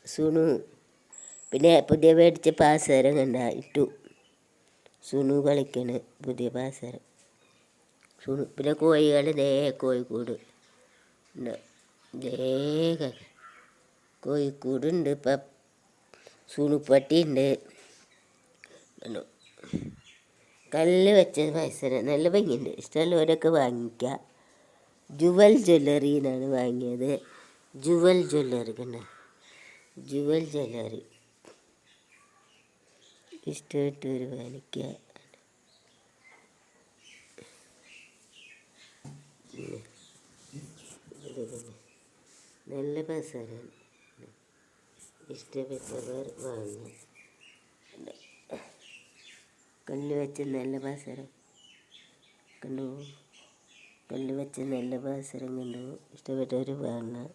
സുണു. പിന്നെ പുതിയ മേടിച്ച പാസരം കണ്ട ഇട്ടു. സുണു കളിക്കണ് പുതിയ പാസരം. സുണു. പിന്നെ കോഴികൾ കോഴിക്കൂട് കോഴിക്കൂടുണ്ട്. ഇപ്പം സുണുപ്പട്ടി ഉണ്ട്. കല്ല് വെച്ച പാസരം നല്ല ഭംഗിയുണ്ട്. ഇഷ്ടമുള്ളവരൊക്കെ വാങ്ങിക്കുക. ജുവൽ ജ്വല്ലറി എന്നാണ് വാങ്ങിയത്. ജുവൽ ജ്വല്ലറി കണ്ട, ജുവൽ ജ്വല്ലറി ഇഷ്ടപ്പെട്ടവർ വാങ്ങിക്കുക. നല്ല പാസരം, ഇഷ്ടപ്പെട്ടവർ വാങ്ങുക. കല്ല് വെച്ച നല്ല പാസരം കണ്ടു. കല്ല് വെച്ച നല്ല പാസരം കണ്ടു. ഇഷ്ടപ്പെട്ടവർ വാങ്ങുക.